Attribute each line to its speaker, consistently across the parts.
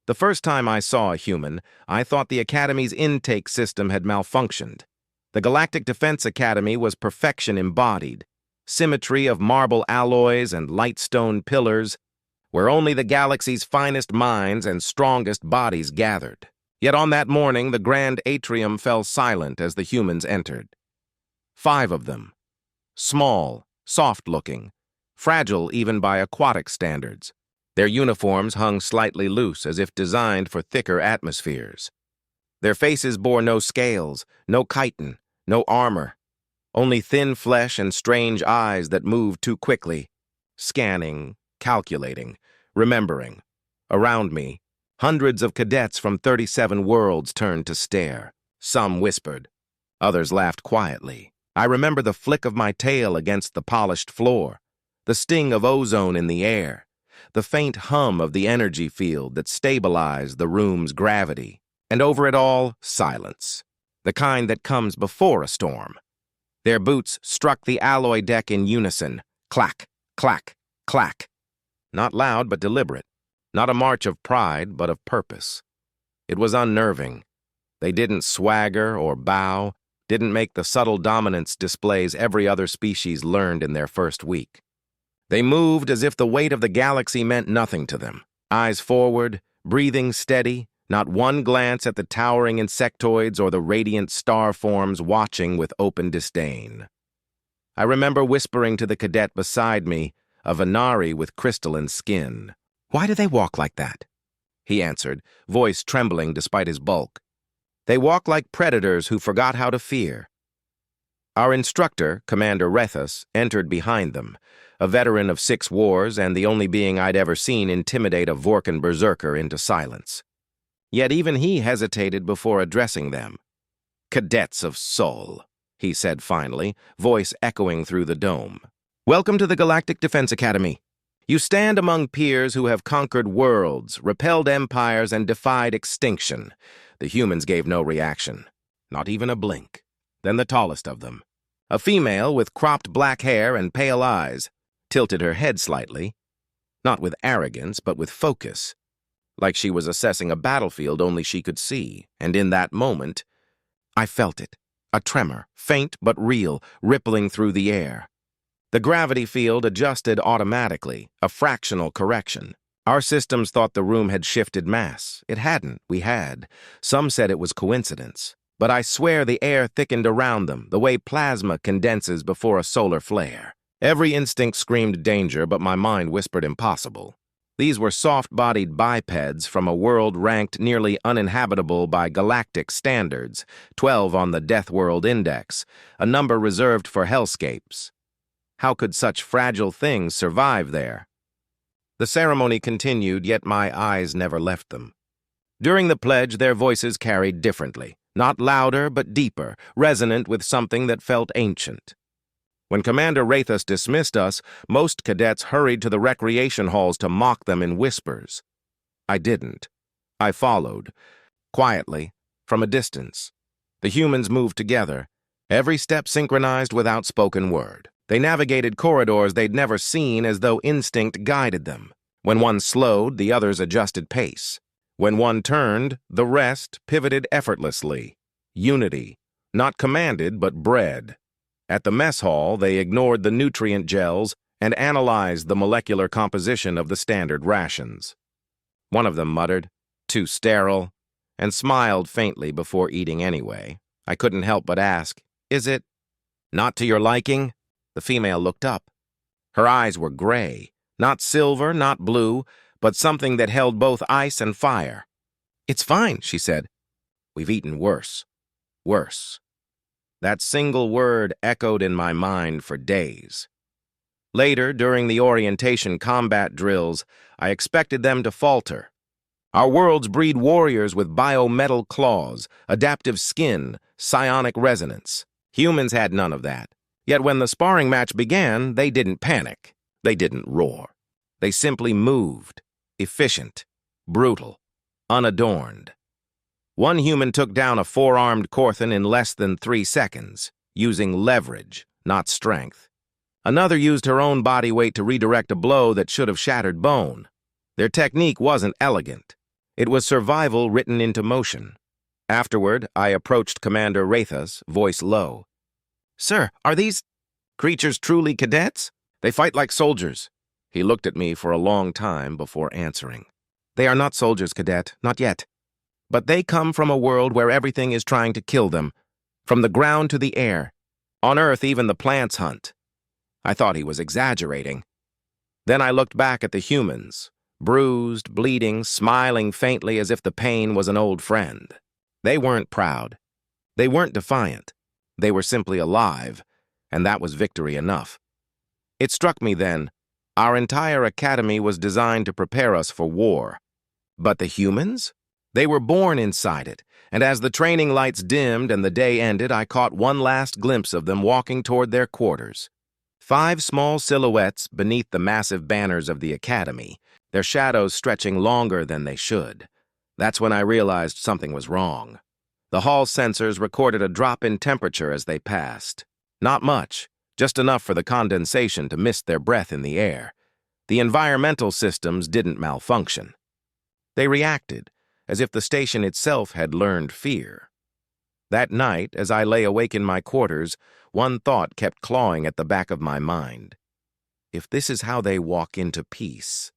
Speaker 1: The first time I saw a human, I thought the Academy's intake system had malfunctioned. The Galactic Defense Academy was perfection embodied, symmetry of marble alloys and light stone pillars, where only the galaxy's finest minds and strongest bodies gathered. Yet on that morning, the grand atrium fell silent as the humans entered. 5 of them. Small, soft-looking, fragile even by aquatic standards. Their uniforms hung slightly loose as if designed for thicker atmospheres. Their faces bore no scales, no chitin, no armor, only thin flesh and strange eyes that moved too quickly, scanning, calculating, remembering. Around me, hundreds of cadets from 37 worlds turned to stare. Some whispered. Others laughed quietly. I remember the flick of my tail against the polished floor, the sting of ozone in the air, the faint hum of the energy field that stabilized the room's gravity, and over it all, silence, the kind that comes before a storm. Their boots struck the alloy deck in unison, clack, clack, clack. Not loud but deliberate, not a march of pride but of purpose. It was unnerving. They didn't swagger or bow, didn't make the subtle dominance displays every other species learned in their first week. They moved as if the weight of the galaxy meant nothing to them, eyes forward, breathing steady, not one glance at the towering insectoids or the radiant star forms watching with open disdain. I remember whispering to the cadet beside me, a Venari with crystalline skin. "Why do they walk like that?" He answered, voice trembling despite his bulk. "They walk like predators who forgot how to fear." Our instructor, Commander Rethus, entered behind them, a veteran of 6 wars and the only being I'd ever seen intimidate a Vorkan berserker into silence. Yet even he hesitated before addressing them. "Cadets of Sol," he said finally, voice echoing through the dome. "Welcome to the Galactic Defense Academy. You stand among peers who have conquered worlds, repelled empires, and defied extinction." The humans gave no reaction, not even a blink. Then the tallest of them, a female with cropped black hair and pale eyes, tilted her head slightly, not with arrogance but with focus, like she was assessing a battlefield only she could see. And in that moment, I felt it, a tremor, faint but real, rippling through the air. The gravity field adjusted automatically, a fractional correction. Our systems thought the room had shifted mass. It hadn't, we had. Some said it was coincidence. But I swear the air thickened around them, the way plasma condenses before a solar flare. Every instinct screamed danger, but my mind whispered impossible. These were soft-bodied bipeds from a world ranked nearly uninhabitable by galactic standards, 12 on the Deathworld Index, a number reserved for hellscapes. How could such fragile things survive there? The ceremony continued, yet my eyes never left them. During the pledge, their voices carried differently, not louder but deeper, resonant with something that felt ancient. When Commander Rethus dismissed us, most cadets hurried to the recreation halls to mock them in whispers. I didn't. I followed, quietly, from a distance. The humans moved together, every step synchronized without spoken word. They navigated corridors they'd never seen as though instinct guided them. When one slowed, the others adjusted pace. When one turned, the rest pivoted effortlessly. Unity, not commanded but bred. At the mess hall, they ignored the nutrient gels and analyzed the molecular composition of the standard rations. One of them muttered, "Too sterile," and smiled faintly before eating anyway. I couldn't help but ask, "Is it not to your liking?" The female looked up. Her eyes were gray, not silver, not blue, but something that held both ice and fire. "It's fine," she said. "We've eaten worse. Worse." That single word echoed in my mind for days. Later, during the orientation combat drills, I expected them to falter. Our worlds breed warriors with biometal claws, adaptive skin, psionic resonance. Humans had none of that. Yet when the sparring match began, they didn't panic. They didn't roar. They simply moved, efficient, brutal, unadorned. One human took down a 4-armed Korthan in less than 3 seconds, using leverage, not strength. Another used her own body weight to redirect a blow that should have shattered bone. Their technique wasn't elegant. It was survival written into motion. Afterward, I approached Commander Rathas, voice low. "Sir, are these creatures truly cadets? They fight like soldiers." He looked at me for a long time before answering. "They are not soldiers, Cadet, not yet. But they come from a world where everything is trying to kill them, from the ground to the air. On Earth, even the plants hunt." I thought he was exaggerating. Then I looked back at the humans, bruised, bleeding, smiling faintly as if the pain was an old friend. They weren't proud. They weren't defiant. They were simply alive, and that was victory enough. It struck me then, our entire academy was designed to prepare us for war. But the humans? They were born inside it, and as the training lights dimmed and the day ended, I caught one last glimpse of them walking toward their quarters. 5 small silhouettes beneath the massive banners of the academy, their shadows stretching longer than they should. That's when I realized something was wrong. The hall sensors recorded a drop in temperature as they passed. Not much, just enough for the condensation to mist their breath in the air. The environmental systems didn't malfunction. They reacted, as if the station itself had learned fear. That night, as I lay awake in my quarters, one thought kept clawing at the back of my mind. If this is how they walk into peace,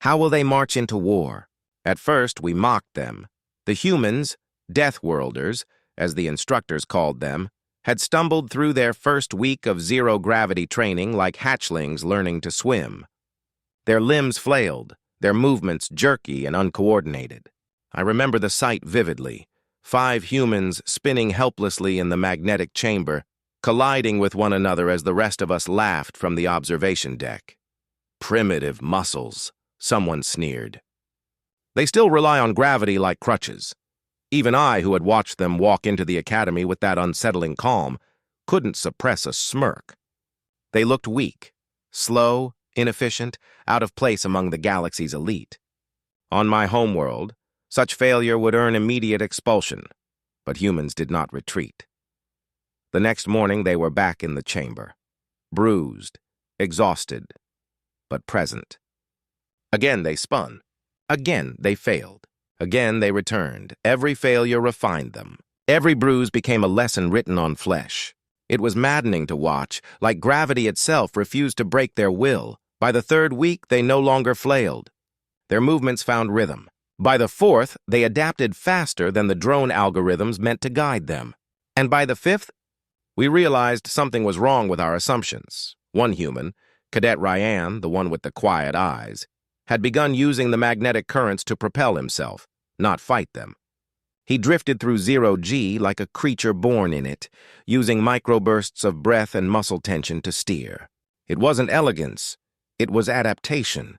Speaker 1: how will they march into war? At first, we mocked them. The humans, Deathworlders, as the instructors called them, had stumbled through their first week of zero-gravity training like hatchlings learning to swim. Their limbs flailed, their movements jerky and uncoordinated. I remember the sight vividly. 5 humans spinning helplessly in the magnetic chamber, colliding with one another as the rest of us laughed from the observation deck. "Primitive muscles," someone sneered. "They still rely on gravity like crutches." Even I, who had watched them walk into the academy with that unsettling calm, couldn't suppress a smirk. They looked weak, slow, inefficient, out of place among the galaxy's elite. On my homeworld, such failure would earn immediate expulsion, but humans did not retreat. The next morning they were back in the chamber, bruised, exhausted, but present. Again they spun. Again they failed. Again they returned. Every failure refined them. Every bruise became a lesson written on flesh. It was maddening to watch, like gravity itself refused to break their will. By the 3rd week, they no longer flailed. Their movements found rhythm. By the 4th, they adapted faster than the drone algorithms meant to guide them. And by the 5th, we realized something was wrong with our assumptions. One human, Cadet Ryan, the one with the quiet eyes, had begun using the magnetic currents to propel himself, not fight them. He drifted through 0G like a creature born in it, using microbursts of breath and muscle tension to steer. It wasn't elegance, it was adaptation.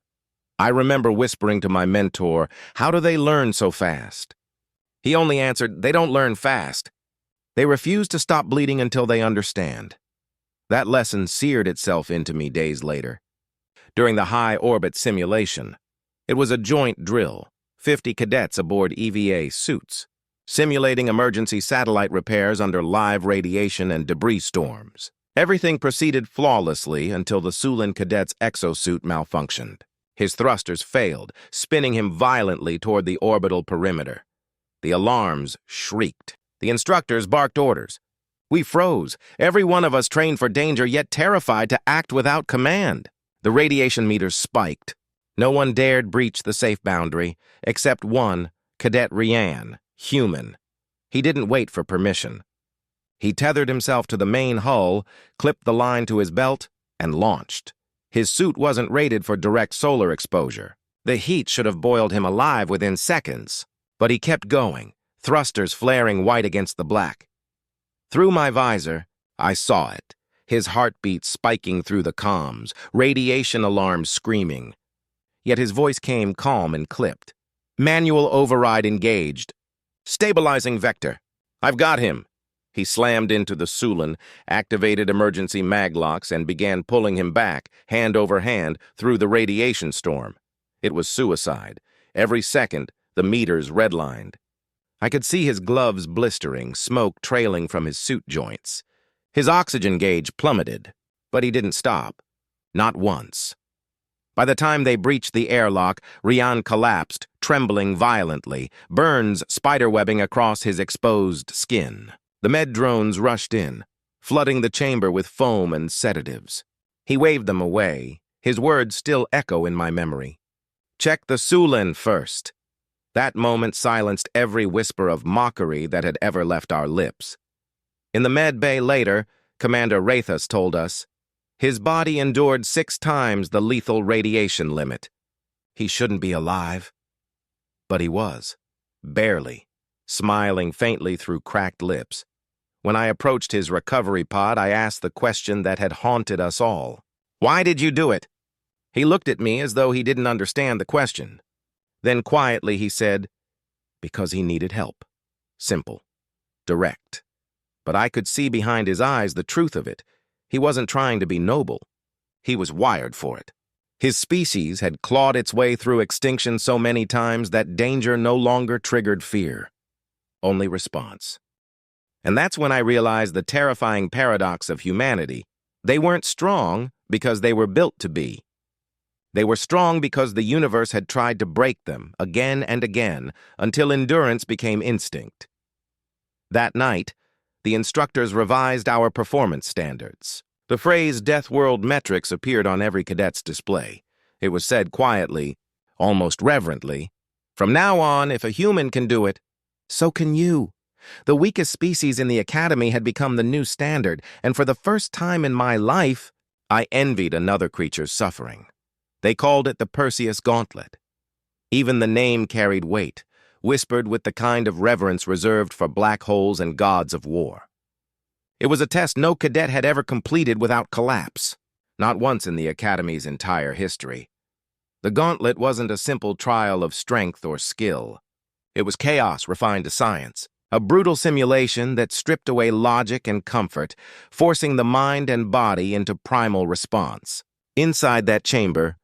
Speaker 1: I remember whispering to my mentor, "How do they learn so fast?" He only answered, "They don't learn fast. They refuse to stop bleeding until they understand." That lesson seared itself into me days later. During the high-orbit simulation, it was a joint drill, 50 cadets aboard EVA suits, simulating emergency satellite repairs under live radiation and debris storms. Everything proceeded flawlessly until the Sulin cadet's exosuit malfunctioned. His thrusters failed, spinning him violently toward the orbital perimeter. The alarms shrieked. The instructors barked orders. We froze, every one of us trained for danger yet terrified to act without command. The radiation meters spiked. No one dared breach the safe boundary, except one, Cadet Ryan, human. He didn't wait for permission. He tethered himself to the main hull, clipped the line to his belt, and launched. His suit wasn't rated for direct solar exposure. The heat should have boiled him alive within seconds. But he kept going, thrusters flaring white against the black. Through my visor, I saw it, his heartbeat spiking through the comms, radiation alarms screaming. Yet his voice came calm and clipped. "Manual override engaged. Stabilizing vector. I've got him." He slammed into the Sulin, activated emergency maglocks, and began pulling him back, hand over hand, through the radiation storm. It was suicide. Every second, the meters redlined. I could see his gloves blistering, smoke trailing from his suit joints. His oxygen gauge plummeted, but he didn't stop. Not once. By the time they breached the airlock, Rian collapsed, trembling violently, burns spiderwebbing across his exposed skin. The med drones rushed in, flooding the chamber with foam and sedatives. He waved them away, his words still echo in my memory. "Check the Sulan first." That moment silenced every whisper of mockery that had ever left our lips. In the med bay later, Commander Rathus told us, his body endured 6 times the lethal radiation limit. He shouldn't be alive. But he was, barely, smiling faintly through cracked lips. When I approached his recovery pod, I asked the question that had haunted us all. "Why did you do it?" He looked at me as though he didn't understand the question. Then quietly he said, "Because he needed help." Simple. Direct. But I could see behind his eyes the truth of it. He wasn't trying to be noble. He was wired for it. His species had clawed its way through extinction so many times that danger no longer triggered fear. Only response. And that's when I realized the terrifying paradox of humanity. They weren't strong because they were built to be. They were strong because the universe had tried to break them again and again until endurance became instinct. That night, the instructors revised our performance standards. The phrase Deathworld metrics appeared on every cadet's display. It was said quietly, almost reverently, "From now on, if a human can do it, so can you." The weakest species in the academy had become the new standard, and for the first time in my life, I envied another creature's suffering. They called it the Perseus Gauntlet. Even the name carried weight, whispered with the kind of reverence reserved for black holes and gods of war. It was a test no cadet had ever completed without collapse, not once in the Academy's entire history. The gauntlet wasn't a simple trial of strength or skill. It was chaos refined to science, a brutal simulation that stripped away logic and comfort, forcing the mind and body into primal response. Inside that chamber,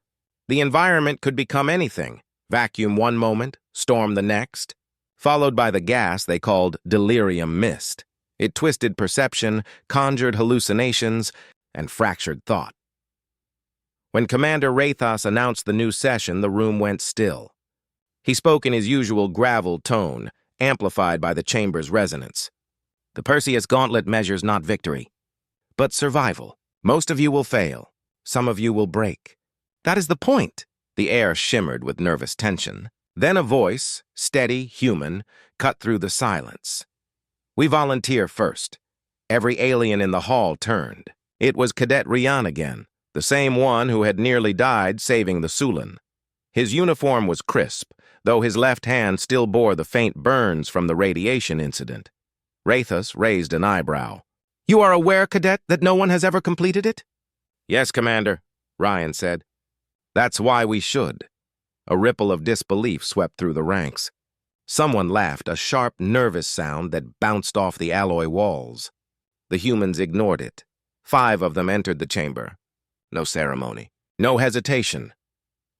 Speaker 1: the environment could become anything: vacuum one moment, storm the next, followed by the gas they called delirium mist. It twisted perception, conjured hallucinations, and fractured thought. When Commander Rathus announced the new session, the room went still. He spoke in his usual gravel tone, amplified by the chamber's resonance. "The Perseus Gauntlet measures not victory, but survival. Most of you will fail. Some of you will break. That is the point." The air shimmered with nervous tension. Then a voice, steady, human, cut through the silence. "We volunteer first." Every alien in the hall turned. It was Cadet Rian again, the same one who had nearly died saving the Sulan. His uniform was crisp, though his left hand still bore the faint burns from the radiation incident. Rathus raised an eyebrow. "You are aware, Cadet, that no one has ever completed it?" "Yes, Commander," Ryan said. "That's why we should." A ripple of disbelief swept through the ranks. Someone laughed, a sharp, nervous sound that bounced off the alloy walls. The humans ignored it. 5 of them entered the chamber. No ceremony, no hesitation.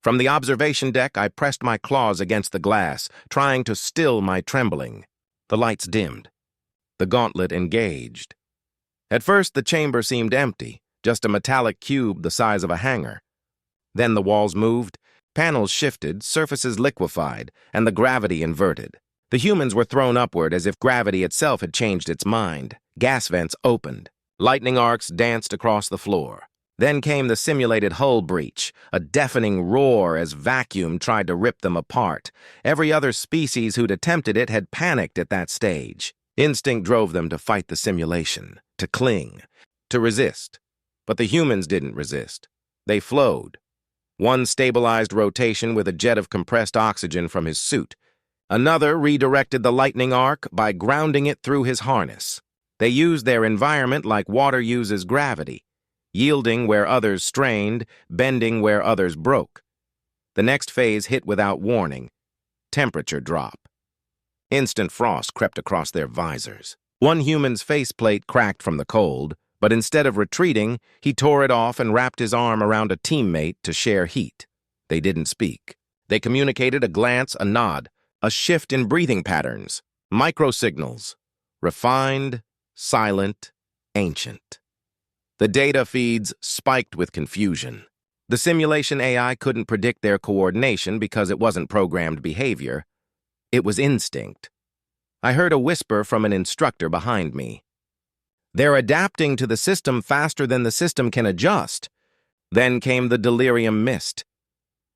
Speaker 1: From the observation deck, I pressed my claws against the glass, trying to still my trembling. The lights dimmed. The gauntlet engaged. At first, the chamber seemed empty, just a metallic cube the size of a hangar. Then the walls moved, panels shifted, surfaces liquefied, and the gravity inverted. The humans were thrown upward as if gravity itself had changed its mind. Gas vents opened. Lightning arcs danced across the floor. Then came the simulated hull breach, a deafening roar as vacuum tried to rip them apart. Every other species who'd attempted it had panicked at that stage. Instinct drove them to fight the simulation, to cling, to resist. But the humans didn't resist. They flowed. One stabilized rotation with a jet of compressed oxygen from his suit. Another redirected the lightning arc by grounding it through his harness. They used their environment like water uses gravity, yielding where others strained, bending where others broke. The next phase hit without warning. Temperature drop. Instant frost crept across their visors. One human's faceplate cracked from the cold, but instead of retreating, he tore it off and wrapped his arm around a teammate to share heat. They didn't speak. They communicated a glance, a nod, a shift in breathing patterns, microsignals, refined, silent, ancient. The data feeds spiked with confusion. The simulation AI couldn't predict their coordination because it wasn't programmed behavior. It was instinct. I heard a whisper from an instructor behind me. "They're adapting to the system faster than the system can adjust." Then came the delirium mist.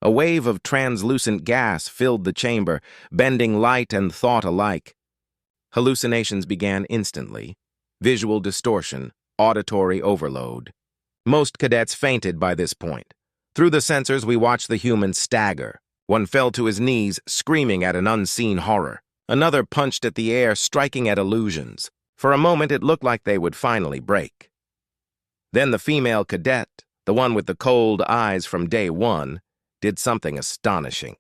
Speaker 1: A wave of translucent gas filled the chamber, bending light and thought alike. Hallucinations began instantly. Visual distortion, auditory overload. Most cadets fainted by this point. Through the sensors, we watched the humans stagger. One fell to his knees, screaming at an unseen horror. Another punched at the air, striking at illusions. For a moment, it looked like they would finally break. Then the female cadet, the one with the cold eyes from day one, did something astonishing.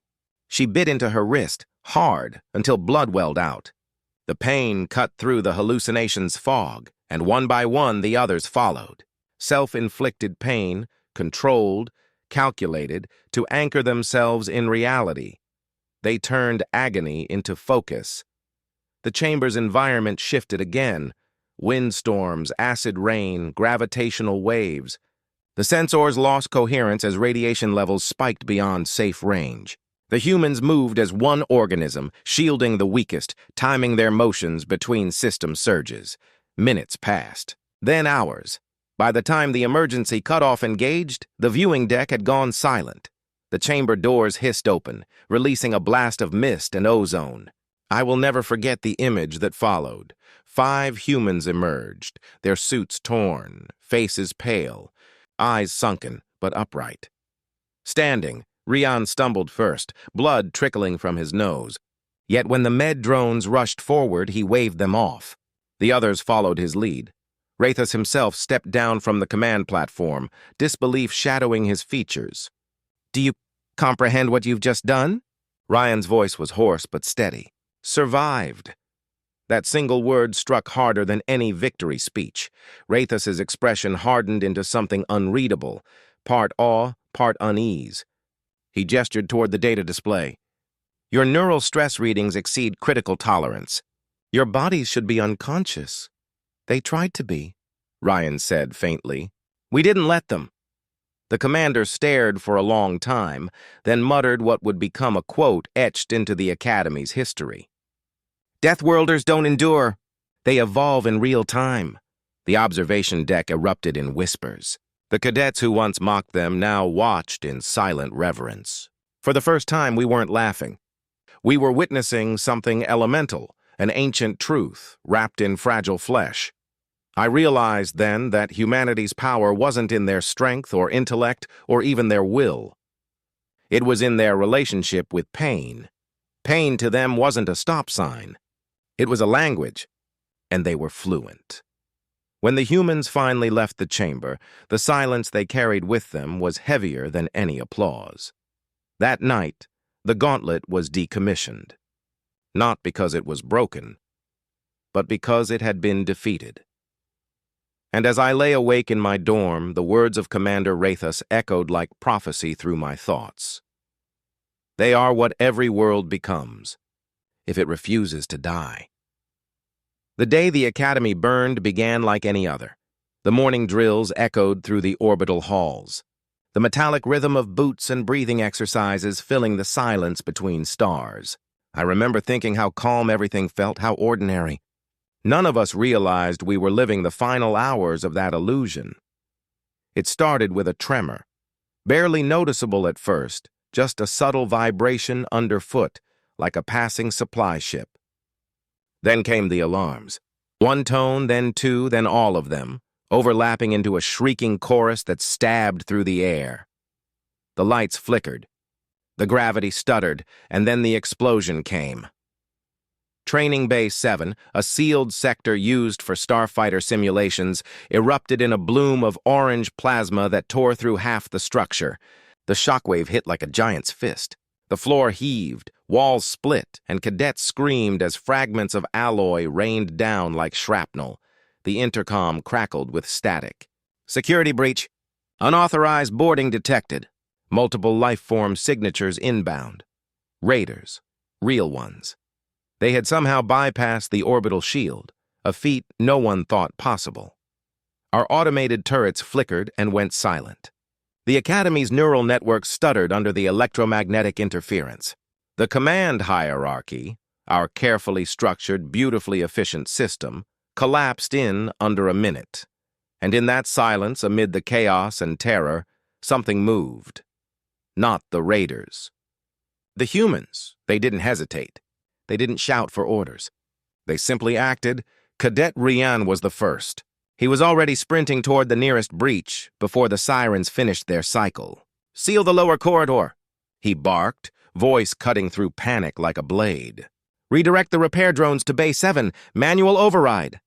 Speaker 1: She bit into her wrist, hard, until blood welled out. The pain cut through the hallucination's fog, and one by one the others followed. Self-inflicted pain, controlled, calculated, to anchor themselves in reality. They turned agony into focus. The chamber's environment shifted again. Windstorms, acid rain, gravitational waves. The sensors lost coherence as radiation levels spiked beyond safe range. The humans moved as one organism, shielding the weakest, timing their motions between system surges. Minutes passed, then hours. By the time the emergency cutoff engaged, the viewing deck had gone silent. The chamber doors hissed open, releasing a blast of mist and ozone. I will never forget the image that followed. 5 humans emerged, their suits torn, faces pale, eyes sunken but upright. Standing, Rian stumbled first, blood trickling from his nose. Yet when the med drones rushed forward, he waved them off. The others followed his lead. Rathus himself stepped down from the command platform, disbelief shadowing his features. "Do you comprehend what you've just done?" Ryan's voice was hoarse but steady. "Survived." That single word struck harder than any victory speech. Rathus's expression hardened into something unreadable, part awe, part unease. He gestured toward the data display. "Your neural stress readings exceed critical tolerance. Your bodies should be unconscious." "They tried to be," Ryan said faintly. "We didn't let them." The commander stared for a long time, then muttered what would become a quote etched into the Academy's history. "Deathworlders don't endure. They evolve in real time." The observation deck erupted in whispers. The cadets who once mocked them now watched in silent reverence. For the first time, we weren't laughing. We were witnessing something elemental, an ancient truth wrapped in fragile flesh. I realized then that humanity's power wasn't in their strength or intellect or even their will. It was in their relationship with pain. Pain to them wasn't a stop sign. It was a language, and they were fluent. When the humans finally left the chamber, the silence they carried with them was heavier than any applause. That night, the gauntlet was decommissioned. Not because it was broken, but because it had been defeated. And as I lay awake in my dorm, the words of Commander Rathus echoed like prophecy through my thoughts. They are what every world becomes, if it refuses to die. The day the Academy burned began like any other. The morning drills echoed through the orbital halls, the metallic rhythm of boots and breathing exercises filling the silence between stars. I remember thinking how calm everything felt, how ordinary. None of us realized we were living the final hours of that illusion. It started with a tremor, barely noticeable at first, just a subtle vibration underfoot, like a passing supply ship. Then came the alarms. One tone, then two, then all of them, overlapping into a shrieking chorus that stabbed through the air. The lights flickered. The gravity stuttered, and then the explosion came. Training Bay 7, a sealed sector used for starfighter simulations, erupted in a bloom of orange plasma that tore through half the structure. The shockwave hit like a giant's fist. The floor heaved, walls split, and cadets screamed as fragments of alloy rained down like shrapnel. The intercom crackled with static. "Security breach. Unauthorized boarding detected. Multiple life-form signatures inbound. Raiders. Real ones." They had somehow bypassed the orbital shield, a feat no one thought possible. Our automated turrets flickered and went silent. The Academy's neural network stuttered under the electromagnetic interference. The command hierarchy, our carefully structured, beautifully efficient system, collapsed in under a minute. And in that silence, amid the chaos and terror, something moved. Not the raiders. The humans. They didn't hesitate. They didn't shout for orders. They simply acted. Cadet Rian was the first. He was already sprinting toward the nearest breach before the sirens finished their cycle. "Seal the lower corridor," he barked, voice cutting through panic like a blade. "Redirect the repair drones to Bay 7, manual override."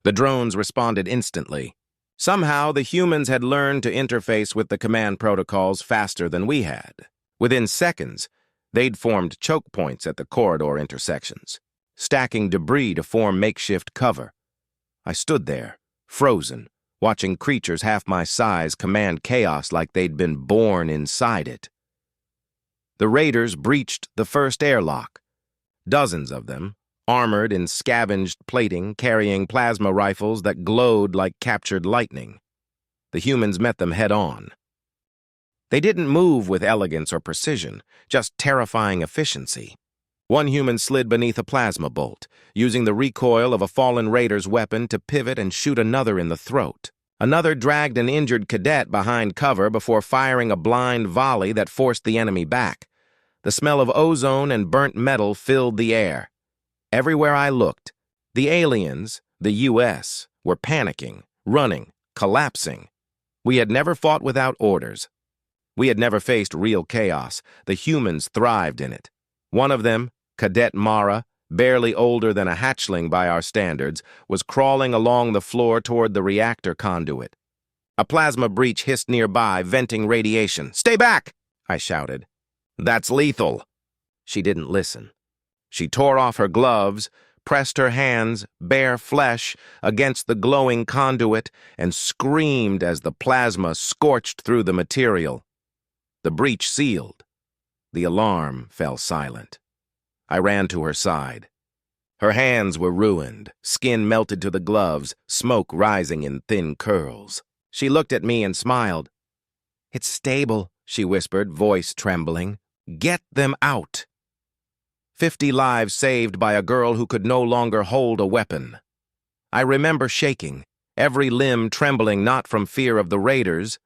Speaker 1: The drones responded instantly. Somehow, the humans had learned to interface with the command protocols faster than we had. Within seconds, they'd formed choke points at the corridor intersections, stacking debris to form makeshift cover. I stood there, frozen, watching creatures half my size command chaos like they'd been born inside it. The raiders breached the first airlock. Dozens of them, armored in scavenged plating, carrying plasma rifles that glowed like captured lightning. The humans met them head-on. They didn't move with elegance or precision, just terrifying efficiency. One human slid beneath a plasma bolt, using the recoil of a fallen raider's weapon to pivot and shoot another in the throat. Another dragged an injured cadet behind cover before firing a blind volley that forced the enemy back. The smell of ozone and burnt metal filled the air. Everywhere I looked, the aliens, the U.S., were panicking, running, collapsing. We had never fought without orders. We had never faced real chaos. The humans thrived in it. One of them, Cadet Mara, barely older than a hatchling by our standards, was crawling along the floor toward the reactor conduit. A plasma breach hissed nearby, venting radiation. "Stay back!" I shouted. "That's lethal." She didn't listen. She tore off her gloves, pressed her hands, bare flesh, against the glowing conduit, and screamed as the plasma scorched through the material. The breach sealed. The alarm fell silent. I ran to her side. Her hands were ruined, skin melted to the gloves, smoke rising in thin curls. She looked at me and smiled. "It's stable," she whispered, voice trembling. "Get them out." 50 lives saved by a girl who could no longer hold a weapon. I remember shaking, every limb trembling not from fear of the raiders,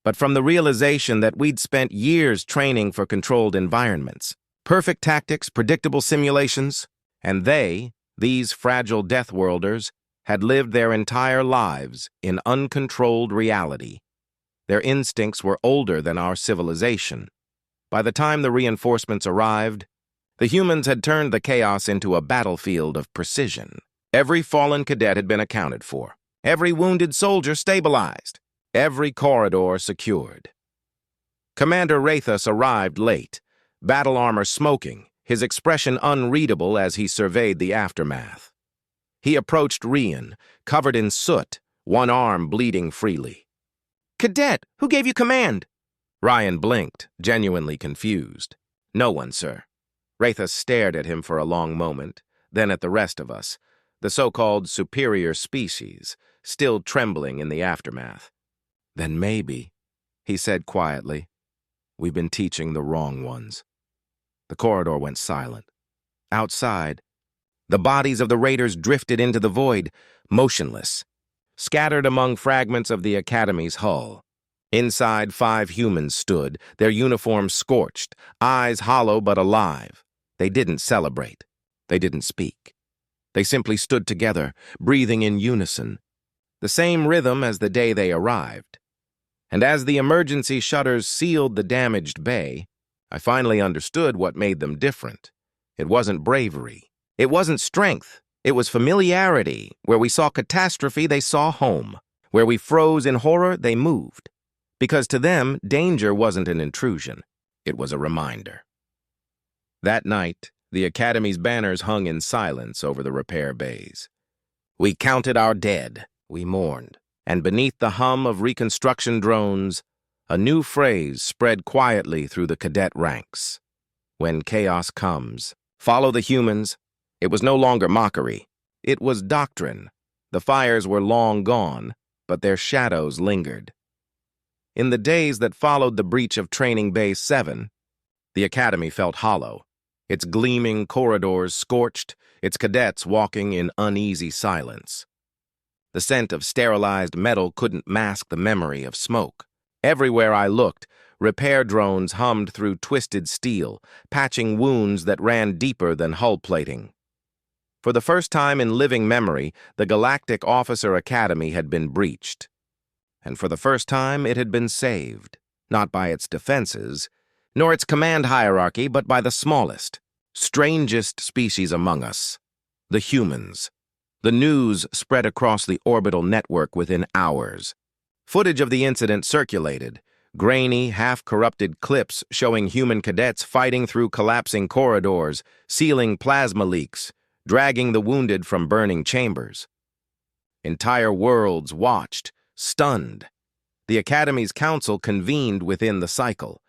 Speaker 1: but from the realization that we'd spent years training for controlled environments. Perfect tactics, predictable simulations, and these fragile Deathworlders, had lived their entire lives in uncontrolled reality. Their instincts were older than our civilization. By the time the reinforcements arrived, the humans had turned the chaos into a battlefield of precision. Every fallen cadet had been accounted for, every wounded soldier stabilized, every corridor secured. Commander Rathus arrived late, battle armor smoking, his expression unreadable as he surveyed the aftermath. He approached Rian, covered in soot, one arm bleeding freely. "Cadet, who gave you command?" Ryan blinked, genuinely confused. "No one, sir." Rathus stared at him for a long moment, then at the rest of us, the so-called superior species, still trembling in the aftermath. "Then maybe," he said quietly, "we've been teaching the wrong ones." The corridor went silent. Outside, the bodies of the raiders drifted into the void, motionless, scattered among fragments of the Academy's hull. Inside, 5 humans stood, their uniforms scorched, eyes hollow but alive. They didn't celebrate. They didn't speak. They simply stood together, breathing in unison, the same rhythm as the day they arrived. And as the emergency shutters sealed the damaged bay, I finally understood what made them different. It wasn't bravery. It wasn't strength. It was familiarity. Where we saw catastrophe, they saw home. Where we froze in horror, they moved. Because to them, danger wasn't an intrusion. It was a reminder. That night, the Academy's banners hung in silence over the repair bays. We counted our dead, we mourned, and beneath the hum of reconstruction drones, a new phrase spread quietly through the cadet ranks. When chaos comes, follow the humans. It was no longer mockery. It was doctrine. The fires were long gone, but their shadows lingered. In the days that followed the breach of Training Base 7, the academy felt hollow, its gleaming corridors scorched, its cadets walking in uneasy silence. The scent of sterilized metal couldn't mask the memory of smoke. Everywhere I looked, repair drones hummed through twisted steel, patching wounds that ran deeper than hull plating. For the first time in living memory, the Galactic Officer Academy had been breached. And for the first time, it had been saved, not by its defenses, nor its command hierarchy, but by the smallest, strangest species among us, the humans. The news spread across the orbital network within hours. Footage of the incident circulated, grainy, half-corrupted clips showing human cadets fighting through collapsing corridors, sealing plasma leaks, dragging the wounded from burning chambers. Entire worlds watched, stunned. The Academy's council convened within the cycle.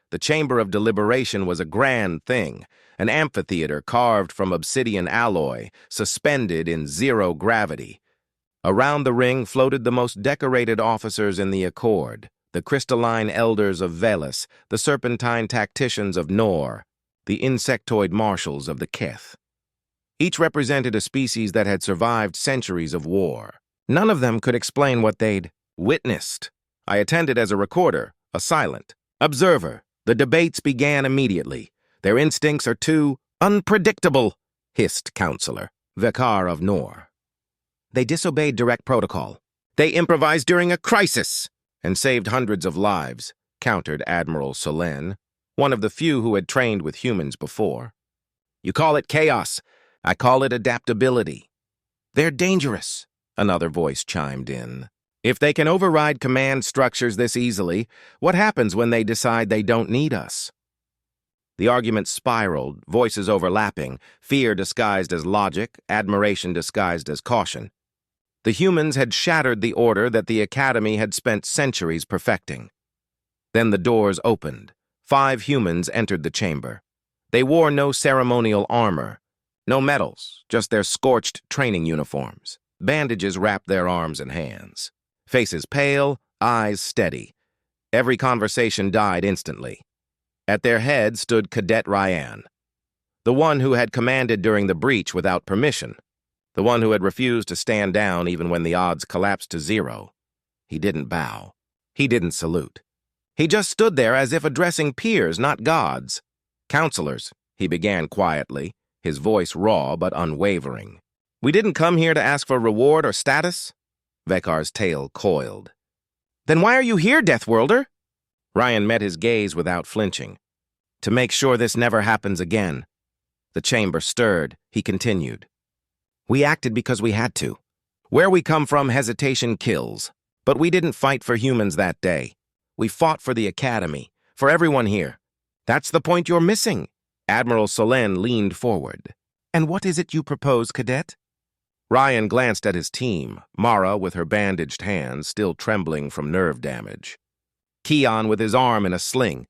Speaker 1: The Chamber of Deliberation was a grand thing, an amphitheater carved from obsidian alloy, suspended in zero gravity. Around the ring floated the most decorated officers in the Accord, the crystalline elders of Velis, the serpentine tacticians of Nor, the insectoid marshals of the Keth. Each represented a species that had survived centuries of war. None of them could explain what they'd witnessed. I attended as a recorder, a silent observer. The debates began immediately. Their instincts are too unpredictable, hissed Counselor Vekar of Nor. They disobeyed direct protocol. They improvised during a crisis and saved hundreds of lives, countered Admiral Solen, one of the few who had trained with humans before. You call it chaos. I call it adaptability. They're dangerous, another voice chimed in. If they can override command structures this easily, what happens when they decide they don't need us? The argument spiraled, voices overlapping, fear disguised as logic, admiration disguised as caution. The humans had shattered the order that the Academy had spent centuries perfecting. Then the doors opened. 5 humans entered the chamber. They wore no ceremonial armor, no medals, just their scorched training uniforms. Bandages wrapped their arms and hands. Faces pale, eyes steady. Every conversation died instantly. At their head stood Cadet Ryan, the one who had commanded during the breach without permission, the one who had refused to stand down even when the odds collapsed to 0. He didn't bow. He didn't salute. He just stood there as if addressing peers, not gods. Counselors, he began quietly, his voice raw but unwavering. We didn't come here to ask for reward or status. Vekar's tail coiled. Then why are you here, Deathworlder? Ryan met his gaze without flinching. To make sure this never happens again. The chamber stirred. He continued. We acted because we had to. Where we come from, hesitation kills. But we didn't fight for humans that day. We fought for the Academy, for everyone here. That's the point you're missing. Admiral Solen leaned forward. And what is it you propose, Cadet? Ryan glanced at his team, Mara with her bandaged hands still trembling from nerve damage. Keon with his arm in a sling,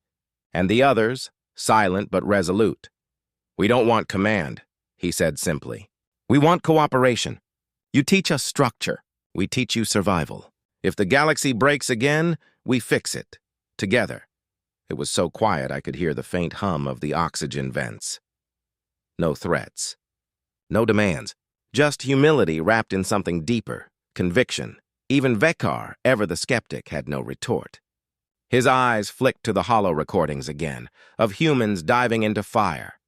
Speaker 1: and the others, silent but resolute. We don't want command, he said simply. We want cooperation. You teach us structure. We teach you survival. If the galaxy breaks again, we fix it. Together. It was so quiet I could hear the faint hum of the oxygen vents. No threats. No demands. Just humility wrapped in something deeper, conviction. Even Vekar, ever the skeptic, had no retort. His eyes flicked to the hollow recordings again, of humans diving into fire,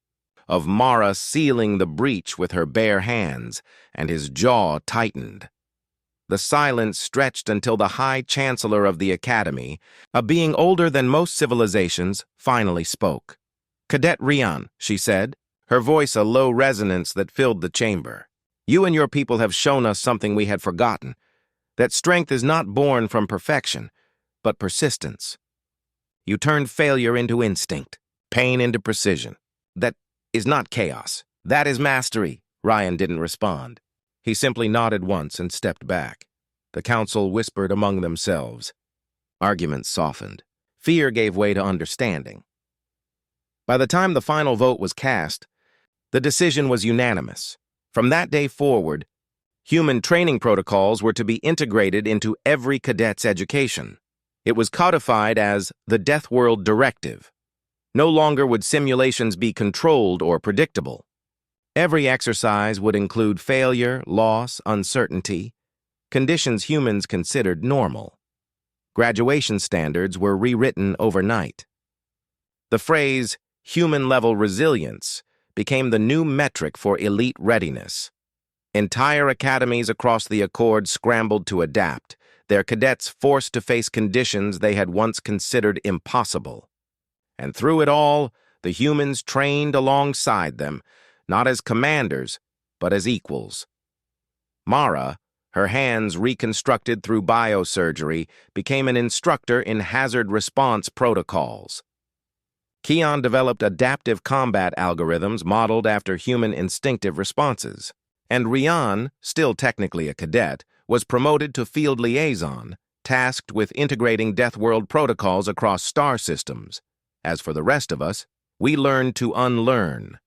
Speaker 1: of Mara sealing the breach with her bare hands, and his jaw tightened. The silence stretched until the High Chancellor of the Academy, a being older than most civilizations, finally spoke. Cadet Rian, she said, her voice a low resonance that filled the chamber. You and your people have shown us something we had forgotten, that strength is not born from perfection, but persistence. You turned failure into instinct, pain into precision. That is not chaos. That is mastery. Ryan didn't respond. He simply nodded once and stepped back. The council whispered among themselves. Arguments softened. Fear gave way to understanding. By the time the final vote was cast, the decision was unanimous. From that day forward, human training protocols were to be integrated into every cadet's education. It was codified as the Deathworld Directive. No longer would simulations be controlled or predictable. Every exercise would include failure, loss, uncertainty, conditions humans considered normal. Graduation standards were rewritten overnight. The phrase, human-level resilience, became the new metric for elite readiness. Entire academies across the Accord scrambled to adapt, their cadets forced to face conditions they had once considered impossible. And through it all, the humans trained alongside them, not as commanders, but as equals. Mara, her hands reconstructed through biosurgery, became an instructor in hazard response protocols. Keon developed adaptive combat algorithms modeled after human instinctive responses. And Rian, still technically a cadet, was promoted to field liaison, tasked with integrating Deathworld protocols across star systems. As for the rest of us, we learned to unlearn.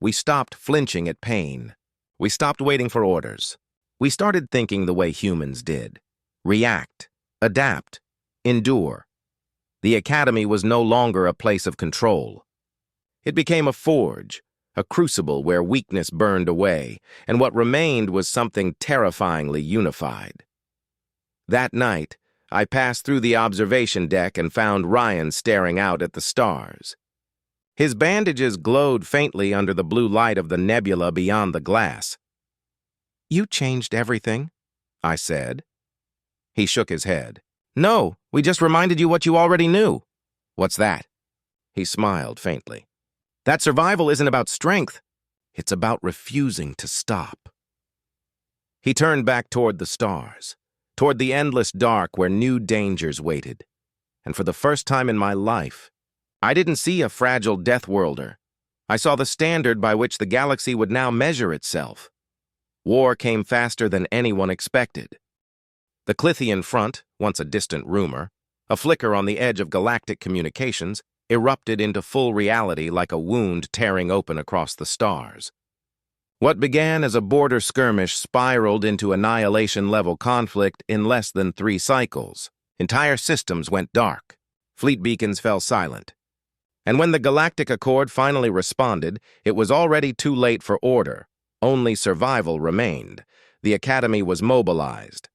Speaker 1: We stopped flinching at pain. We stopped waiting for orders. We started thinking the way humans did. React, adapt, endure. The academy was no longer a place of control. It became a forge, a crucible where weakness burned away, and what remained was something terrifyingly unified. That night, I passed through the observation deck and found Ryan staring out at the stars. His bandages glowed faintly under the blue light of the nebula beyond the glass. "You changed everything," I said. He shook his head. "No, we just reminded you what you already knew." "What's that?" He smiled faintly. "That survival isn't about strength. It's about refusing to stop." He turned back toward the stars, toward the endless dark where new dangers waited. And for the first time in my life, I didn't see a fragile Deathworlder. I saw the standard by which the galaxy would now measure itself. War came faster than anyone expected. The Clithian front, once a distant rumor, a flicker on the edge of galactic communications, erupted into full reality like a wound tearing open across the stars. What began as a border skirmish spiraled into annihilation-level conflict in less than 3 cycles. Entire systems went dark. Fleet beacons fell silent. And when the Galactic Accord finally responded, it was already too late for order. Only survival remained. The Academy was mobilized.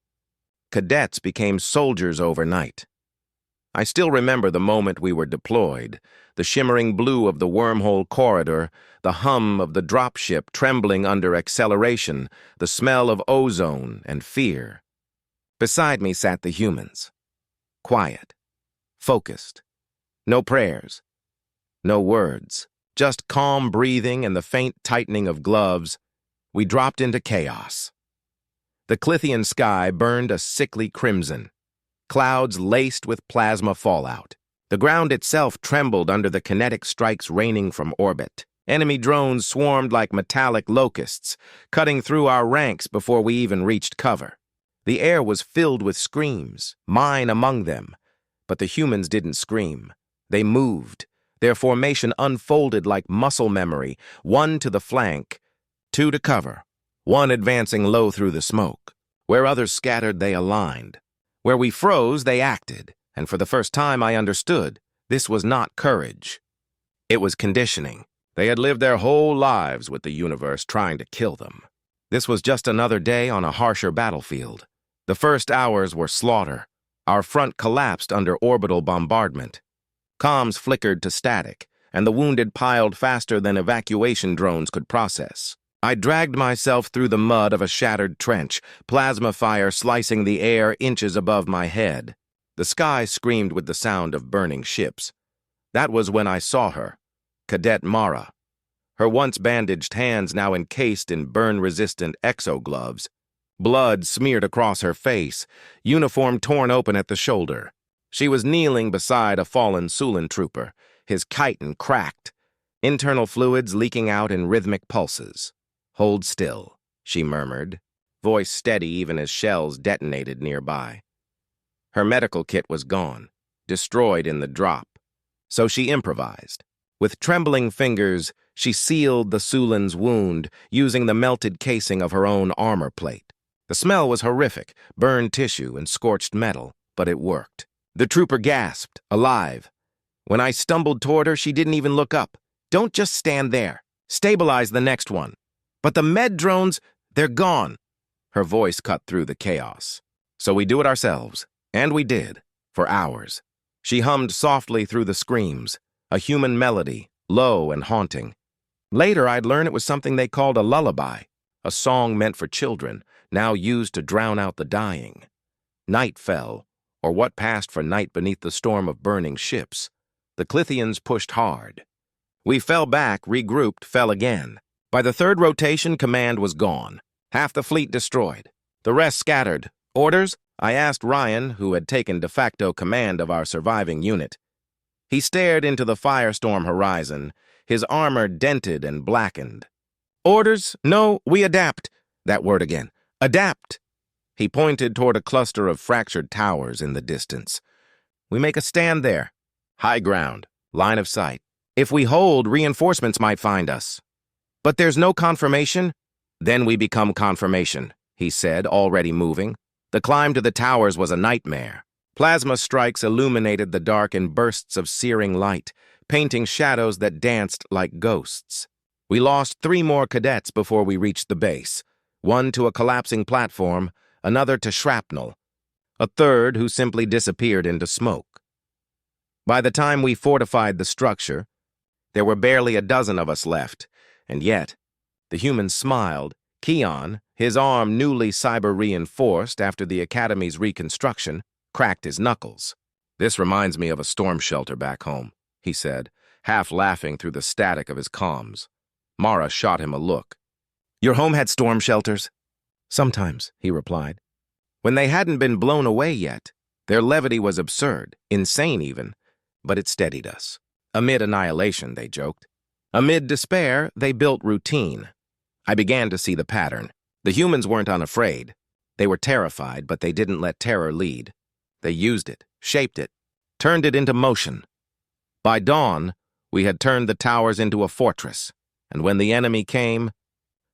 Speaker 1: Cadets became soldiers overnight. I still remember the moment we were deployed, the shimmering blue of the wormhole corridor, the hum of the dropship trembling under acceleration, the smell of ozone and fear. Beside me sat the humans. Quiet. Focused. No prayers. No words. Just calm breathing and the faint tightening of gloves. We dropped into chaos. The Clithian sky burned a sickly crimson. Clouds laced with plasma fallout. The ground itself trembled under the kinetic strikes raining from orbit. Enemy drones swarmed like metallic locusts, cutting through our ranks before we even reached cover. The air was filled with screams, mine among them. But the humans didn't scream. They moved. Their formation unfolded like muscle memory, 1 to the flank, 2 to cover, 1 advancing low through the smoke. Where others scattered, they aligned. Where we froze, they acted, and for the first time I understood, this was not courage. It was conditioning. They had lived their whole lives with the universe trying to kill them. This was just another day on a harsher battlefield. The first hours were slaughter. Our front collapsed under orbital bombardment. Comms flickered to static, and the wounded piled faster than evacuation drones could process. I dragged myself through the mud of a shattered trench, plasma fire slicing the air inches above my head. The sky screamed with the sound of burning ships. That was when I saw her, Cadet Mara. Her once bandaged hands now encased in burn-resistant exogloves. Blood smeared across her face, uniform torn open at the shoulder. She was kneeling beside a fallen Sulan trooper, his chitin cracked, internal fluids leaking out in rhythmic pulses. "Hold still," she murmured, voice steady even as shells detonated nearby. Her medical kit was gone, destroyed in the drop, so she improvised. With trembling fingers, she sealed the Sulan's wound using the melted casing of her own armor plate. The smell was horrific, burned tissue and scorched metal, but it worked. The trooper gasped, alive. When I stumbled toward her, she didn't even look up. Don't just stand there. Stabilize the next one. But the med drones, they're gone. Her voice cut through the chaos. So we do it ourselves. And we did. For hours. She hummed softly through the screams. A human melody, low and haunting. Later, I'd learn it was something they called a lullaby. A song meant for children, now used to drown out the dying. Night fell, or what passed for night beneath the storm of burning ships. The Clithians pushed hard. We fell back, regrouped, fell again. By the third rotation, command was gone. Half the fleet destroyed. The rest scattered. Orders? I asked Ryan, who had taken de facto command of our surviving unit. He stared into the firestorm horizon, his armor dented and blackened. Orders? No, we adapt. That word again. Adapt. He pointed toward a cluster of fractured towers in the distance. We make a stand there. High ground. Line of sight. If we hold, reinforcements might find us. But there's no confirmation? Then we become confirmation, he said, already moving. The climb to the towers was a nightmare. Plasma strikes illuminated the dark in bursts of searing light, painting shadows that danced like ghosts. We lost 3 more cadets before we reached the base, one to a collapsing platform, another to shrapnel, a third who simply disappeared into smoke. By the time we fortified the structure, there were barely a dozen of us left, and yet, the humans smiled. Keon, his arm newly cyber-reinforced after the Academy's reconstruction, cracked his knuckles. This reminds me of a storm shelter back home, he said, half laughing through the static of his comms. Mara shot him a look. Your home had storm shelters? Sometimes, he replied. When they hadn't been blown away yet, their levity was absurd, insane even, but it steadied us. Amid annihilation, they joked. Amid despair, they built routine. I began to see the pattern. The humans weren't unafraid. They were terrified, but they didn't let terror lead. They used it, shaped it, turned it into motion. By dawn, we had turned the towers into a fortress, and when the enemy came,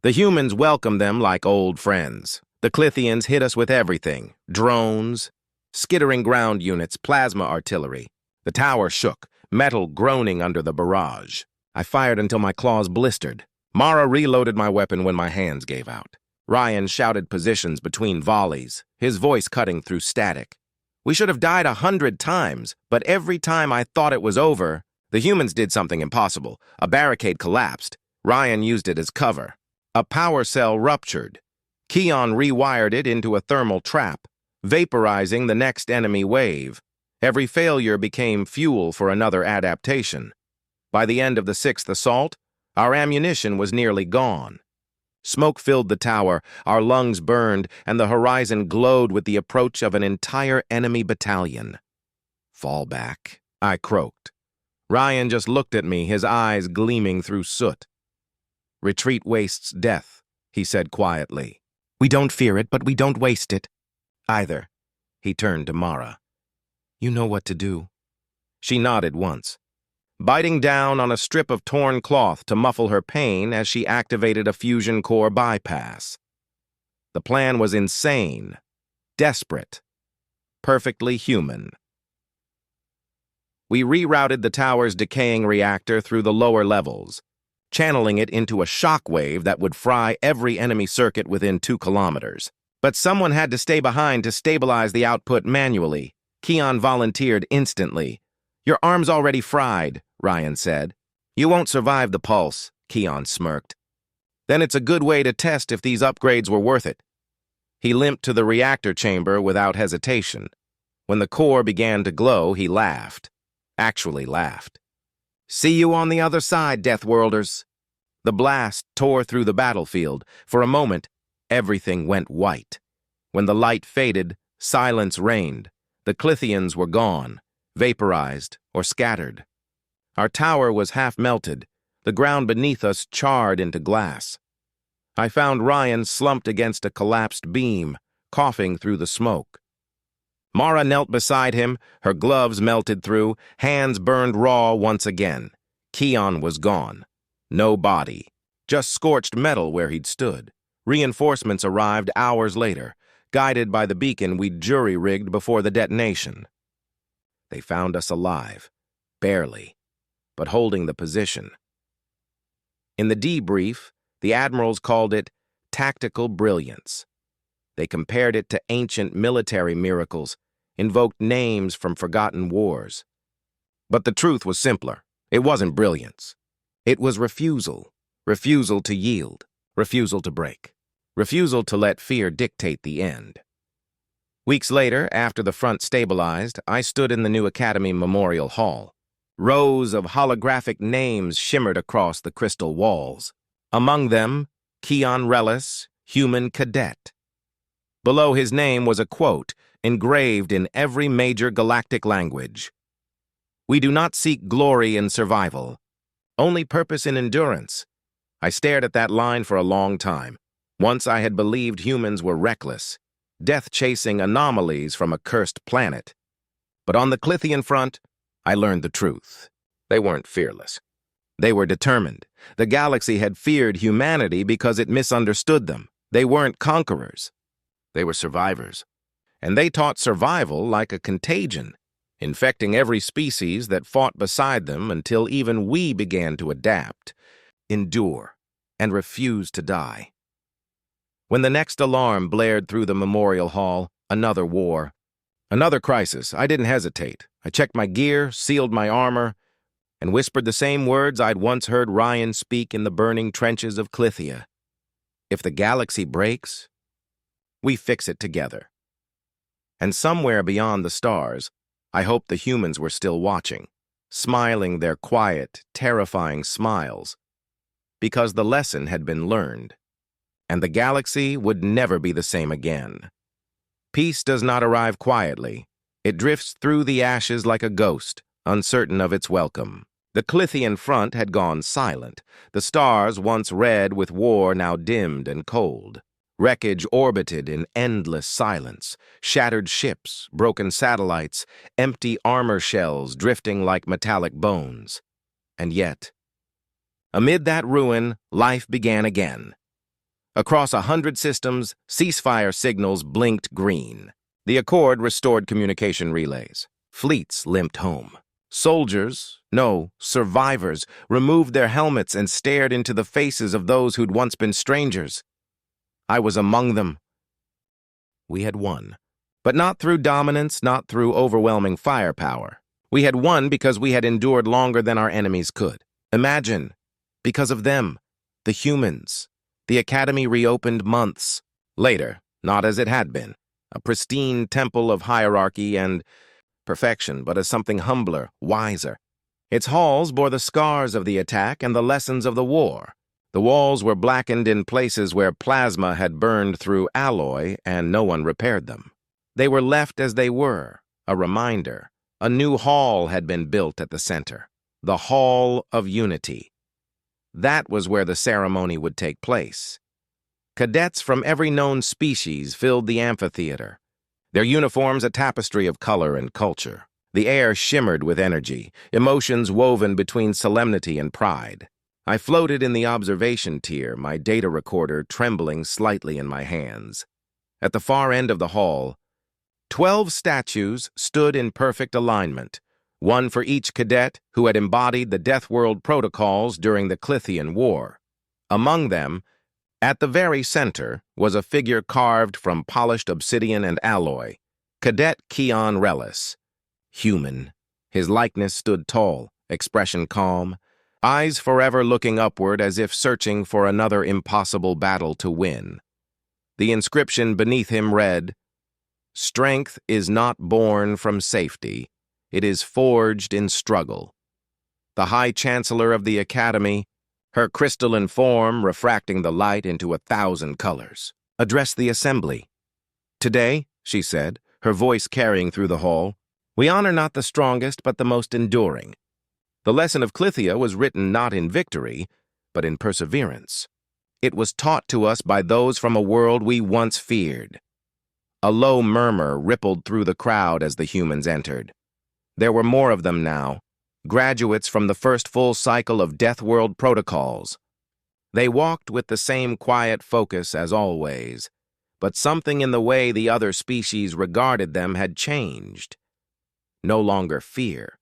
Speaker 1: the humans welcomed them like old friends. The Clithians hit us with everything, drones, skittering ground units, plasma artillery. The tower shook, metal groaning under the barrage. I fired until my claws blistered. Mara reloaded my weapon when my hands gave out. Ryan shouted positions between volleys, his voice cutting through static. We should have died 100 times, but every time I thought it was over, the humans did something impossible. A barricade collapsed. Ryan used it as cover. A power cell ruptured. Keon rewired it into a thermal trap, vaporizing the next enemy wave. Every failure became fuel for another adaptation. By the end of the 6th assault, our ammunition was nearly gone. Smoke filled the tower, our lungs burned, and the horizon glowed with the approach of an entire enemy battalion. Fall back, I croaked. Ryan just looked at me, his eyes gleaming through soot. Retreat wastes death, he said quietly. We don't fear it, but we don't waste it. Either. He turned to Mara. You know what to do. She nodded once, biting down on a strip of torn cloth to muffle her pain as she activated a fusion core bypass. The plan was insane, desperate, perfectly human. We rerouted the tower's decaying reactor through the lower levels, channeling it into a shockwave that would fry every enemy circuit within 2 kilometers. But someone had to stay behind to stabilize the output manually. Keon volunteered instantly. Your arm's already fried, Ryan said. You won't survive the pulse, Keon smirked. Then it's a good way to test if these upgrades were worth it. He limped to the reactor chamber without hesitation. When the core began to glow, he laughed. Actually laughed. See you on the other side, Deathworlders. The blast tore through the battlefield. For a moment, everything went white. When the light faded, silence reigned. The Clithians were gone, vaporized or scattered. Our tower was half melted, the ground beneath us charred into glass. I found Ryan slumped against a collapsed beam, coughing through the smoke. Mara knelt beside him, her gloves melted through, hands burned raw once again. Keon was gone. No body, just scorched metal where he'd stood. Reinforcements arrived hours later, guided by the beacon we'd jury-rigged before the detonation. They found us alive, barely, but holding the position. In the debrief, the admirals called it tactical brilliance. They compared it to ancient military miracles, invoked names from forgotten wars. But the truth was simpler. It wasn't brilliance. It was refusal. Refusal to yield. Refusal to break. Refusal to let fear dictate the end. Weeks later, after the front stabilized, I stood in the new Academy Memorial Hall. Rows of holographic names shimmered across the crystal walls. Among them, Keon Relis, human cadet. Below his name was a quote engraved in every major galactic language. "We do not seek glory in survival, only purpose in endurance." I stared at that line for a long time. Once I had believed humans were reckless, death-chasing anomalies from a cursed planet. But on the Clithian front, I learned the truth. They weren't fearless. They were determined. The galaxy had feared humanity because it misunderstood them. They weren't conquerors. They were survivors. And they taught survival like a contagion, infecting every species that fought beside them until even we began to adapt, endure, and refuse to die. When the next alarm blared through the memorial hall, another war, another crisis, I didn't hesitate. I checked my gear, sealed my armor, and whispered the same words I'd once heard Ryan speak in the burning trenches of Clithia. If the galaxy breaks, we fix it together. And somewhere beyond the stars, I hoped the humans were still watching, smiling their quiet, terrifying smiles, because the lesson had been learned, and the galaxy would never be the same again. Peace does not arrive quietly. It drifts through the ashes like a ghost, uncertain of its welcome. The Clithian front had gone silent. The stars, once red with war, now dimmed and cold. Wreckage orbited in endless silence. Shattered ships, broken satellites, empty armor shells drifting like metallic bones. And yet, amid that ruin, life began again. Across 100 systems, ceasefire signals blinked green. The Accord restored communication relays. Fleets limped home. Soldiers, no, survivors, removed their helmets and stared into the faces of those who'd once been strangers. I was among them. We had won. But not through dominance, not through overwhelming firepower. We had won because we had endured longer than our enemies could. Imagine, because of them, the humans. The Academy reopened months later, not as it had been, a pristine temple of hierarchy and perfection, but as something humbler, wiser. Its halls bore the scars of the attack and the lessons of the war. The walls were blackened in places where plasma had burned through alloy and no one repaired them. They were left as they were, a reminder. A new hall had been built at the center, the Hall of Unity. That was where the ceremony would take place. Cadets from every known species filled the amphitheater, their uniforms a tapestry of color and culture. The air shimmered with energy, emotions woven between solemnity and pride. I floated in the observation tier, my data recorder trembling slightly in my hands. At the far end of the hall, 12 statues stood in perfect alignment, one for each cadet who had embodied the Deathworld protocols during the Clithian War. Among them, at the very center, was a figure carved from polished obsidian and alloy, Cadet Keon Relis. Human. His likeness stood tall, expression calm, eyes forever looking upward as if searching for another impossible battle to win. The inscription beneath him read, "Strength is not born from safety. It is forged in struggle." The High Chancellor of the Academy, her crystalline form refracting the light into 1,000 colors, addressed the assembly. "Today," she said, her voice carrying through the hall, "we honor not the strongest but the most enduring." The lesson of Clithia was written not in victory, but in perseverance. It was taught to us by those from a world we once feared. A low murmur rippled through the crowd as the humans entered. There were more of them now, graduates from the first full cycle of Deathworld protocols. They walked with the same quiet focus as always, but something in the way the other species regarded them had changed. No longer fear.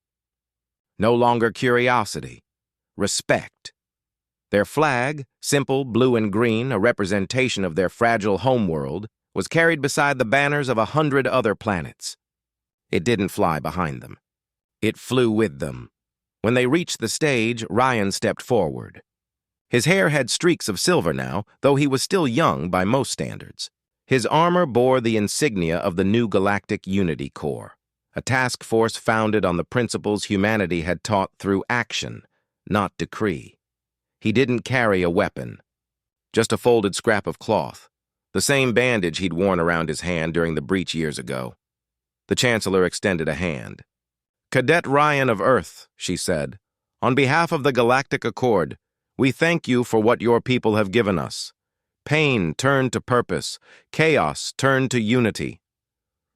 Speaker 1: No longer curiosity. Respect. Their flag, simple blue and green, a representation of their fragile homeworld, was carried beside the banners of 100 other planets. It didn't fly behind them. It flew with them. When they reached the stage, Ryan stepped forward. His hair had streaks of silver now, though he was still young by most standards. His armor bore the insignia of the new Galactic Unity Corps, a task force founded on the principles humanity had taught through action, not decree. He didn't carry a weapon, just a folded scrap of cloth, the same bandage he'd worn around his hand during the breach years ago. The Chancellor extended a hand. "Cadet Ryan of Earth," she said, "on behalf of the Galactic Accord, we thank you for what your people have given us. Pain turned to purpose, chaos turned to unity."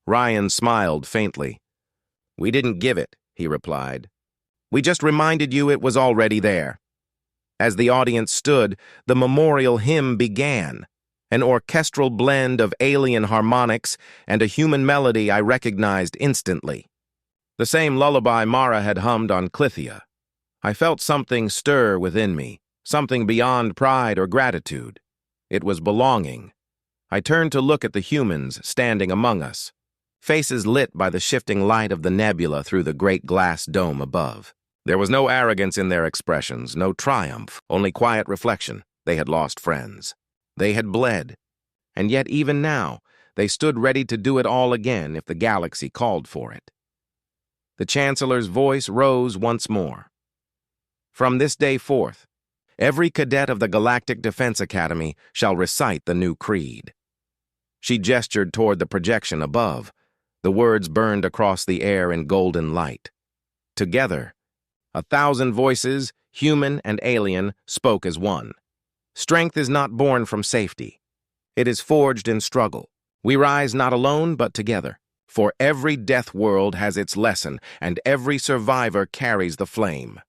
Speaker 1: Ryan smiled faintly. "We didn't give it," he replied. "We just reminded you it was already there." As the audience stood, the memorial hymn began, an orchestral blend of alien harmonics and a human melody I recognized instantly. The same lullaby Mara had hummed on Clithia. I felt something stir within me, something beyond pride or gratitude. It was belonging. I turned to look at the humans standing among us, faces lit by the shifting light of the nebula through the great glass dome above. There was no arrogance in their expressions, no triumph, only quiet reflection. They had lost friends. They had bled. And yet even now, they stood ready to do it all again if the galaxy called for it. The Chancellor's voice rose once more. "From this day forth, every cadet of the Galactic Defense Academy shall recite the new creed." She gestured toward the projection above. The words burned across the air in golden light. Together, 1,000 voices, human and alien, spoke as one. Strength is not born from safety. It is forged in struggle. We rise not alone, but together. For every death world has its lesson, and every survivor carries the flame.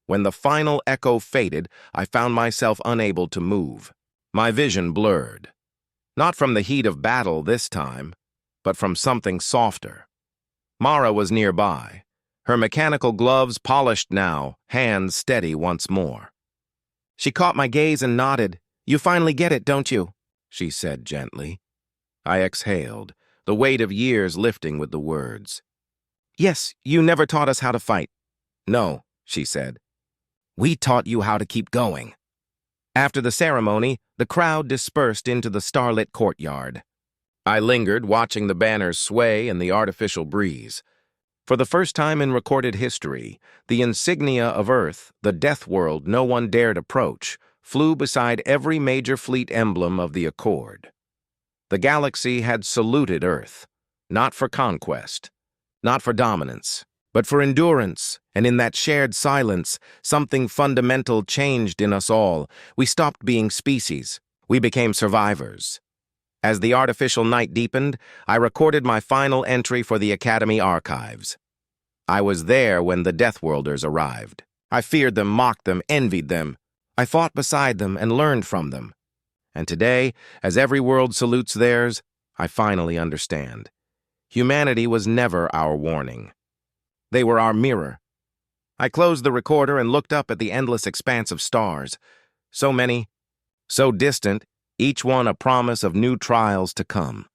Speaker 1: When the final echo faded, I found myself unable to move. My vision blurred. Not from the heat of battle this time, but from something softer. Mara was nearby. Her mechanical gloves polished now, hands steady once more. She caught my gaze and nodded. "You finally get it, don't you?" she said gently. I exhaled, the weight of years lifting with the words. "Yes, you never taught us how to fight." "No," she said. "We taught you how to keep going." After the ceremony, the crowd dispersed into the starlit courtyard. I lingered, watching the banners sway in the artificial breeze. For the first time in recorded history, the insignia of Earth, the death world no one dared approach, flew beside every major fleet emblem of the Accord. The galaxy had saluted Earth, not for conquest, not for dominance, but for endurance, and in that shared silence, something fundamental changed in us all. We stopped being species. We became survivors. As the artificial night deepened, I recorded my final entry for the Academy archives. I was there when the Deathworlders arrived. I feared them, mocked them, envied them. I fought beside them and learned from them. And today, as every world salutes theirs, I finally understand. Humanity was never our warning. They were our mirror. I closed the recorder and looked up at the endless expanse of stars. So many, so distant, each one a promise of new trials to come.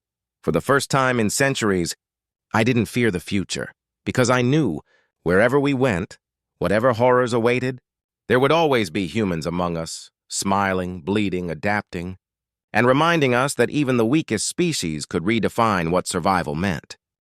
Speaker 1: For the first time in centuries, I didn't fear the future, because I knew, wherever we went, whatever horrors awaited, there would always be humans among us, smiling, bleeding, adapting, and reminding us that even the weakest species could redefine what survival meant.